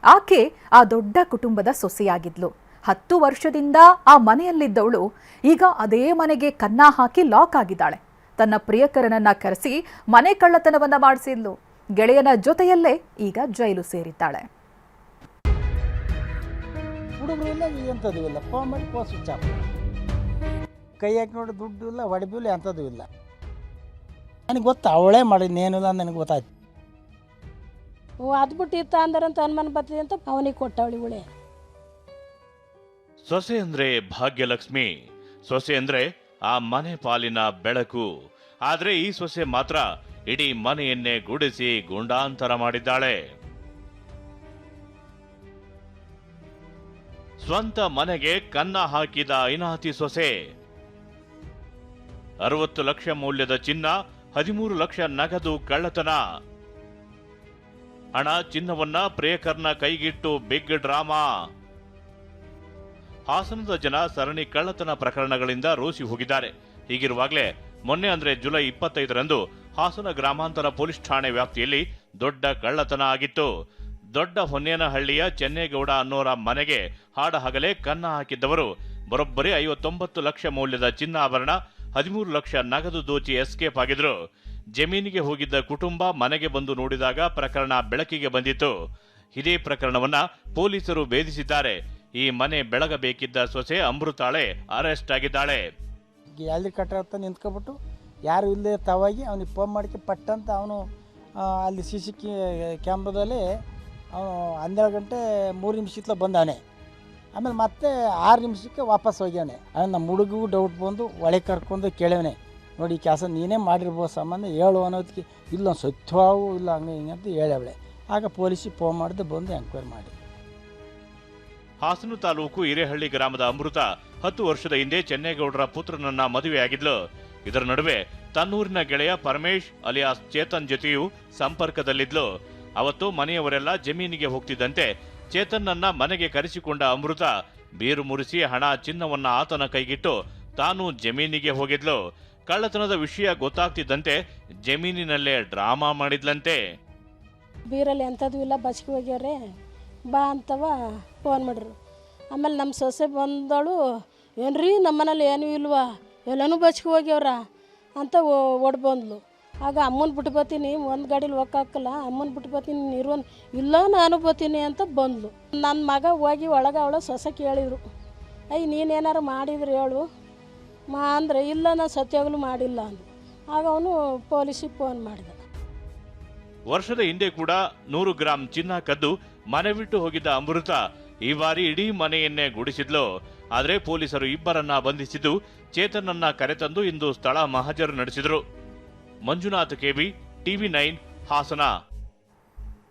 ಆಕೆ ಆ ದೊಡ್ಡ ಕುಟುಂಬದ ಸೊಸೆಯಾಗಿದ್ಲು. 10 ವರ್ಷದಿಂದ ಆ ಮನೆಯಲ್ಲಿದ್ದವಳು ಈಗ ಅದೇ ಮನೆಗೆ ಕನ್ನ ಹಾಕಿ ಲಾಕ್ ಆಗಿದ್ದಾಳೆ. ತನ್ನ ಪ್ರಿಯಕರನನ್ನ ಕರೆಸಿ ಮನೆ ಕಳ್ಳತನವನ್ನ ಮಾಡಿಸಿದ್ಲು. ಗೆಳೆಯನ ಜೊತೆಯಲ್ಲೇ ಈಗ ಜೈಲು ಸೇರಿದ್ದಾಳೆ. ಹುಡುಗರು ಇಲ್ಲ, ಎಂಥದ್ದು ಇಲ್ಲ, ಫೋನ್ ಮಾಡಿ ಫೋನ್ ಸ್ವಿಚ್ ಆಫ್. ಕೈ ಹಾಕಿ ನೋಡಿ ದುಡ್ಡು ಇಲ್ಲ, ಹೊಡೆಬೂ ಇಲ್ಲ, ಎಂಥದ್ದು ಇಲ್ಲ. ನನಗೆ ಗೊತ್ತು ಅವಳೇ ಮಾಡಿದ್ನೇನಿಲ್ಲ ನನಗೆ ಗೊತ್ತಾಯ್ತು. ಅದು ಬಿಟ್ಟು ಇತ್ತ ಅಂದರಂತ ಅನುಮಾನ ಬರ್ತದೆ ಅಂತ ಅವನಿಗೆ ಕೊಟ್ಟವಳಿ ಇವಳೆ. ಸೊಸೆ ಅಂದ್ರೆ ಭಾಗ್ಯಲಕ್ಷ್ಮಿ, ಸೊಸೆ ಅಂದ್ರೆ ಆ ಮನೆ ಪಾಲಿನ ಬೆಳಕು. ಆದ್ರೆ ಈ ಸೊಸೆ ಮಾತ್ರ ಇಡೀ ಮನೆಯನ್ನೇ ಗುಡಿಸಿ ಗುಂಡಾಂತರ ಮಾಡಿದ್ದಾಳೆ. ಸ್ವಂತ ಮನೆಗೆ ಕನ್ನ ಹಾಕಿದ ಇನಾತಿ ಸೊಸೆ. 60 ಲಕ್ಷ ಮೌಲ್ಯದ ಚಿನ್ನ, 13 ಲಕ್ಷ ನಗದು ಕಳ್ಳತನ. ಹಣ ಚಿನ್ನವನ್ನ ಪ್ರಿಯಕರ್ನ ಕೈಗಿಟ್ಟು ಬಿಗ್ ಡ್ರಾಮಾ. ಹಾಸನದ ಜನ ಸರಣಿ ಕಳ್ಳತನ ಪ್ರಕರಣಗಳಿಂದ ರೋಸಿ ಹೋಗಿದ್ದಾರೆ. ಹೀಗಿರುವಾಗಲೇ ಮೊನ್ನೆ ಅಂದ್ರೆ ಜುಲೈ 25ರಂದು ಹಾಸನ ಗ್ರಾಮಾಂತರ ಪೊಲೀಸ್ ಠಾಣೆ ವ್ಯಾಪ್ತಿಯಲ್ಲಿ ದೊಡ್ಡ ಕಳ್ಳತನ ಆಗಿತ್ತು. ದೊಡ್ಡ ಹೊನ್ನೇನಹಳ್ಳಿಯ ಚೆನ್ನೇಗೌಡ ಅನ್ನೋರ ಮನೆಗೆ ಹಾಡಹಗಲೇ ಕನ್ನ ಹಾಕಿದ್ದವರು ಬರೋಬ್ಬರಿ 59 ಲಕ್ಷ ಮೌಲ್ಯದ ಚಿನ್ನಾಭರಣ, 13 ಲಕ್ಷ ನಗದು ದೋಚಿ ಎಸ್ಕೇಪ್ ಆಗಿದ್ರು. ಜಮೀನಿಗೆ ಹೋಗಿದ್ದ ಕುಟುಂಬ ಮನೆಗೆ ಬಂದು ನೋಡಿದಾಗ ಪ್ರಕರಣ ಬೆಳಕಿಗೆ ಬಂದಿತ್ತು. ಇದೇ ಪ್ರಕರಣವನ್ನ ಪೊಲೀಸರು ಭೇದಿಸಿದ್ದಾರೆ. ಈ ಮನೆ ಬೆಳಗಬೇಕಿದ್ದ ಸೊಸೆ ಅಮೃತಾಳೆ ಅರೆಸ್ಟ್ ಆಗಿದ್ದಾಳೆ. ಗ್ಯಾಲರಿ ಕಟ್ಟರ ಹತ್ರ ನಿಂತ್ಕೊಬಿಟ್ಟು ಯಾರು ಇಲ್ಲದೆ ತಾವಾಗಿ ಅವನಿಗೆ ಫೋನ್ ಮಾಡಿಕೆ ಪಟ್ಟಂತ ಅವನು ಅಲ್ಲಿ ಸಿ ಸಿ ಕ್ಯಾಮ್ರಾದಲ್ಲಿ ಅವನು 12 ಗಂಟೆ 3 ನಿಮಿಷಕ್ಕೆ ಬಂದವನೆ. ಆಮೇಲೆ ಮತ್ತೆ 6 ನಿಮಿಷಕ್ಕೆ ವಾಪಸ್ ಹೋಗ್ಯವನೆ. ನಮ್ಮ ಹುಡುಗಿಗೂ ಡೌಟ್ ಬಂದು ಒಳಗೆ ಕರ್ಕೊಂಡು ಕೇಳವನೆ, ನೋಡಿ ಈ ಕೆಲಸ ನೀನೇ ಮಾಡಿರ್ಬೋದು ಸಂಬಂಧ ಹೇಳು ಅನ್ನೋದಕ್ಕೆ, ಇಲ್ಲ ಸತ್ಯವಾಗೂ ಇಲ್ಲ ಹಂಗೆ ಹಿಂಗೆ ಅಂತ ಹೇಳವಳೆ. ಆಗ ಪೊಲೀಸಿಗೆ ಫೋನ್ ಮಾಡಿದೆ, ಬಂದು ಎಂಕ್ವೈರಿ ಮಾಡಿ. ಹಾಸನ ತಾಲೂಕು ಹಿರೇಹಳ್ಳಿ ಗ್ರಾಮದ ಅಮೃತ 10 ವರ್ಷದ ಹಿಂದೆ ಚೆನ್ನೇಗೌಡರ ಪುತ್ರನನ್ನ ಮದುವೆಯಾಗಿದ್ಲು. ಇದರ ನಡುವೆ ತನ್ನೂರಿನ ಗೆಳೆಯ ಪರಮೇಶ್ ಅಲಿಯಾಸ್ ಚೇತನ್ ಜೊತೆಯೂ ಸಂಪರ್ಕದಲ್ಲಿದ್ಲು. ಅವತ್ತು ಮನೆಯವರೆಲ್ಲ ಜಮೀನಿಗೆ ಹೋಗ್ತಿದ್ದಂತೆ ಚೇತನ್ನನ್ನ ಮನೆಗೆ ಕರೆಸಿಕೊಂಡ ಅಮೃತ ಬೀರು ಮುರಿಸಿ ಹಣ ಚಿನ್ನವನ್ನ ಆತನ ಕೈಗಿಟ್ಟು ತಾನು ಜಮೀನಿಗೆ ಹೋಗಿದ್ಲು. ಕಳ್ಳತನದ ವಿಷಯ ಗೊತ್ತಾಗ್ತಿದ್ದಂತೆ ಜಮೀನಿನಲ್ಲೇ ಡ್ರಾಮಾ ಮಾಡಿದ್ಲಂತೆ. ಬೀರಲ್ಲಿ ಎಂಥದ್ದು ಇಲ್ಲ, ಬಚ್ಕಿ ಹೋಗ್ಯವ್ರೆ ಬಾ ಅಂತವ ಫೋನ್ ಮಾಡ್ರು. ಆಮೇಲೆ ನಮ್ಮ ಸೊಸೆ ಬಂದಳು, ಏನ್ರಿ ನಮ್ಮ ಮನೇಲಿ ಏನೂ ಇಲ್ವಾ, ಎಲ್ಲನೂ ಬಚ್ಕಿ ಹೋಗ್ಯವ್ರ ಅಂತ ಓಡ್ ಬಂದ್ಲು. ಆಗ ಅಮ್ಮನ ಬಿಟ್ಟು ಬರ್ತೀನಿ, ಒಂದು ಗಾಡೀಲಿ ಹೋಗಕ್ಕಾಗಲ್ಲ, ಅಮ್ಮನ ಬಿಟ್ಟು ಬರ್ತೀನಿ, ಇರೋನ್ ಇಲ್ಲ ನಾನು ಬರ್ತೀನಿ ಅಂತ ಬಂದ್ಲು. ನನ್ನ ಮಗ ಹೋಗಿ ಒಳಗೆ ಅವಳ ಸೊಸೆ ಕೇಳಿದ್ರು, ಅಯ್ಯ ನೀನೇನಾರು ಮಾಡಿದ್ರು ಹೇಳು ಅಂದರೆ ಇಲ್ಲ ನಾನು ಸತ್ಯಾಗಲೂ ಮಾಡಿಲ್ಲ ಅಂದು. ಆಗ ಅವನು ಪೊಲೀಸಿಗೆ ಫೋನ್ ಮಾಡಿದ. ವರ್ಷದ ಹಿಂದೆ ಕೂಡ 100 ಗ್ರಾಂ ಚಿನ್ನ ಕದ್ದು ಮನೆ ಬಿಟ್ಟು ಹೋಗಿದ್ದ ಅಮೃತ ಈ ಬಾರಿ ಇಡೀ ಮನೆಯನ್ನೇ ಗುಡಿಸಿದ್ಲು. ಆದರೆ ಪೊಲೀಸರು ಇಬ್ಬರನ್ನ ಬಂಧಿಸಿದ್ದು ಚೇತನನ್ನ ಕರೆತಂದು ಇಂದು ಸ್ಥಳ ಮಹಜರು ನಡೆಸಿದ್ರು. Manjunath KB, TV9 Hassan.